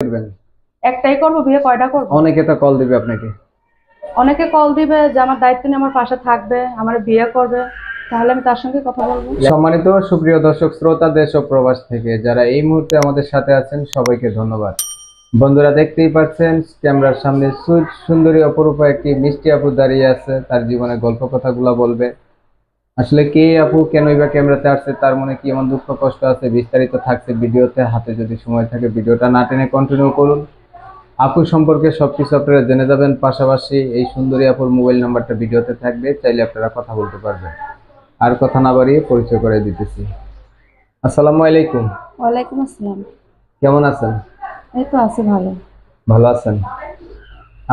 করবেন? একটাই করব, বিয়ে কয়টা করব? অনেকে তো কল দিবে আপনাকে। অনেকে কল দিবে যে আমার দায়িত্ব নিয়ে আমার পাশে থাকবে, আমার বিয়ে করবে, তাহলে আমি তার সঙ্গে কথা বলবো। সম্মানিত সুপ্রিয় দর্শক শ্রোতা দেশ ও প্রবাস থেকে যারা এই মুহূর্তে আমাদের সাথে আছেন সবাইকে ধন্যবাদ। বন্ধুরা, দেখতেই পাচ্ছেন ক্যামেরার সামনে সুইট সুন্দরী অপরূপা একটি মিষ্টি আপু দাঁড়িয়ে আছে, তার জীবনের গল্প কথাগুলো বলবে। আসলে কে আপু, কেনই বা ক্যামেরাতে আসছে, তার মনে কি এমন দুঃখ কষ্ট আছে, বিস্তারিত থাকছে ভিডিওতে। হাতে যদি সময় থাকে ভিডিওটা না টেনে কন্টিনিউ করুন। আপু সম্পর্কে সবকিছু আপনারা জেনে যাবেন, পাশাপাশি এই সুন্দরী আপুর মোবাইল নাম্বারটা ভিডিওতে থাকবে, চাইলে আপনারা কথা বলতে পারবেন। আর কথা না বাড়িয়ে পরিচয় করে দিতেছি। আসসালামু আলাইকুম। ওয়ালাইকুম আসসালাম। কেমন আছেন? এই তো আছি ভালো। ভালো আছেন?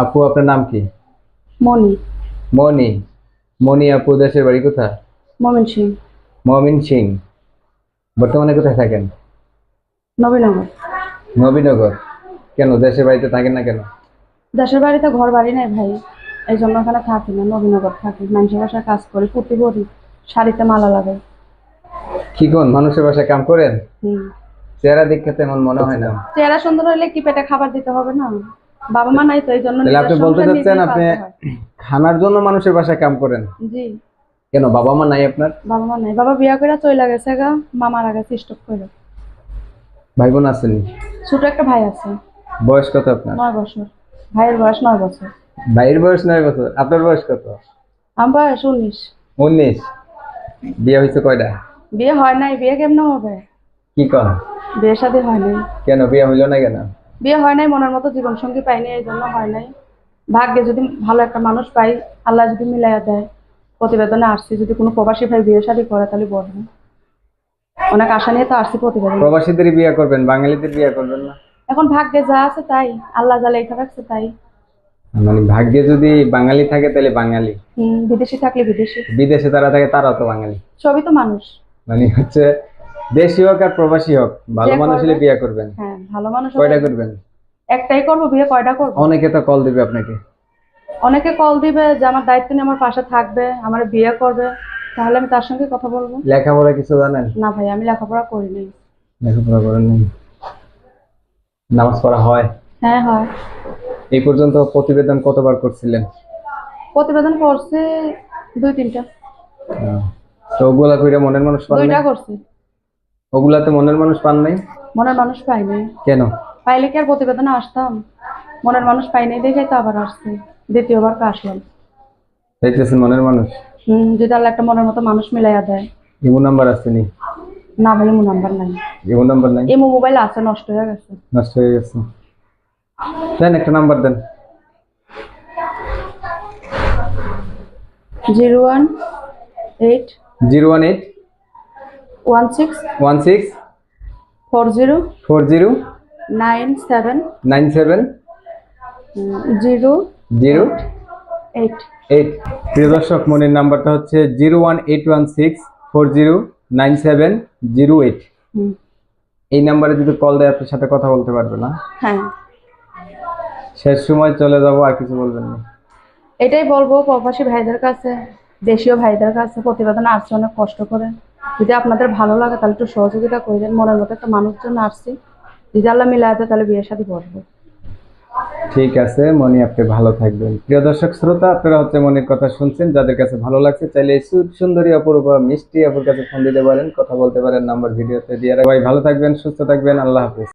আপু আপনার নাম কি? মনি। মনি। মনি আপু, দেশের বাড়ি কোথায়? মমিন সিং। মমিন সিং। বর্তমানে কোথায় থাকেন? নবীনগর। নবীনগর। কেন দেশের বাড়িতে থাকেন না কেন? দেশের বাড়িতে ঘর বাড়ি নাই ভাই, এই জন্য ওখানে থাকি না, নবীনগর থাকি। মানুষের বাসায় কাজ করি, পুঁতি ভরি, শাড়িতে মালা লাগে। কি কোন মানুষের বাসায় কাম করেন? হুম। চেহারা দেখতে তেমন মনে হয় না। চেহারা সুন্দর হইলে কি পেটে খাবার দিতে হবে না? বাবা মা নাই তো, এই জন্য তাহলে আপনি নিজের বলতে সংসার চাচ্ছেন নিজেই আপনি পালতে হয়। খানার জন্য মানুষের বাসায় কাম করেন? জি। কেন বাবা মা নাই আপনার? বাবা মা নাই, বাবা বিয়া করে চলে গেছে গা, মা মারা গেছে স্টক করে। ভাই বোন আসেনি? ছোট একটা ভাই আছে। বয়স কত আপনার? 9 বছর। ভাইয়ের বয়স 9 বছর। ভাইয়ের বয়স 9 বছর, আপনার বয়স কত? আমার বয়স 19। 19। বিয়ে হয়েছে কয়টা? বিয়ে হয় নাই, বিয়ে কেমনে হবে? কি কন? বিয়ে শাদী হয় নাই। কেন বিয়ে হইলো না কেন? বিয়ে হয় নাই, মনের মতো জীবন সঙ্গী পাইনি, এই জন্য হয় নাই। ভাগ্যে যদি ভালো একটা মানুষ পাই, আল্লাহ যদি মিলাইয়া দেয়। প্রতিবেদনে আসছি, যদি কোনো প্রবাসী ভাই বিয়ে শাদী করে তাহলে বলবেন। অনেক আশা নিয়ে তো আসছি প্রতিবেদন। প্রবাসীদের বিয়ে করবেন, বাঙালিদের বিয়ে করবেন না? এখন ভাগ্যে যা আছে তাই, আল্লাহ যা লেখা রাখছে তাই। মানে ভাগ্যে যদি বাঙালি থাকে তাহলে বাঙালি, বিদেশি থাকলে বিদেশি। বিদেশে তারা থাকে তারাও তো বাঙালি। সবই তো মানুষ। মানে হচ্ছে দেশি হোক আর প্রবাসী হোক, ভালো বিয়ে মানুষ হলে করবে। বিয়ে করবেন। হ্যাঁ, ভালো মানুষ হলে- কয়টা করবেন? একটাই করব, বিয়ে কয়টা করব? অনেকে তো কল দিবে আপনাকে। অনেকে কল দিবে যে আমার দায়িত্ব নিয়ে আমার পাশে থাকবে, আমার বিয়ে করবে, তাহলে আমি তার সঙ্গে কথা বলবো। লেখাপড়া কিছু জানেন? না ভাই, আমি লেখাপড়া করিনি। লেখাপড়া করেন নাই? নামাজ পড়া হয়? হ্যাঁ হয়। এই পর্যন্ত প্রতিবেদন কতবার করছিলেন? প্রতিবেদন করছি 2-3টা। তো ওগুলা কইরা মনের মানুষ পান 2টা নাই? করছি। ওগুলাতে মনের মানুষ পান নাই? মনের মানুষ পাইনি। কেন? পাইলে কি আর প্রতিবেদনে আসতাম? মনের মানুষ পাইনি দেখে তো আবার আসছি, দ্বিতীয়বার তো আসলাম। চাইতেছেন মনের মানুষ? যদি আল্লাহ একটা মনের মতো মানুষ মিলাইয়া দেয়। ইমো নাম্বার আছে নি? না ভাই, ইমো নাম্বার নাই। ইমো নাম্বার নাই? ইমো মোবাইল আছে, নষ্ট হয়ে গেছে। নষ্ট হয়ে গেছে? দেন একটা নাম্বার দেন। 018 018 16 16 40 40 97 97 0 0 8। 8। প্রিয় দর্শক, মনির নাম্বারটা হচ্ছে 01816409708। এই নাম্বারে যদি কল দেয় আপনার সাথে কথা বলতে পারবে না? হ্যাঁ। শেষ সময় চলে যাব, আর কিছু বলবেন না? এটাই বলবো প্রবাসী ভাইদের কাছে, দেশীয় ভাইদের কাছে, প্রতিবেদন আসছে অনেক কষ্ট করে। যদি আপনাদের ভালো লাগে তাহলে একটু সহযোগিতা করবেন, মনের মতো একটা মানুষজন আসছি, যদি আল্লাহ মিলায় দেয় তাহলে বিয়ের সাথে বসবো। ঠিক আছে মনি, আপনি ভালো থাকবেন। প্রিয় দর্শক শ্রোতা, আপনারা হচ্ছে মনির কথা শুনছেন। যাদের কাছে ভালো লাগছে চাইলে এই সুন্দরী অপরূপা মিষ্টি আপুর কাছে ফোন দিতে পারেন, কথা বলতে পারেন, নাম্বার ভিডিওতে দিয়ে রাখবো। ভাই ভালো থাকবেন, সুস্থ থাকবেন, আল্লাহ হাফেজ।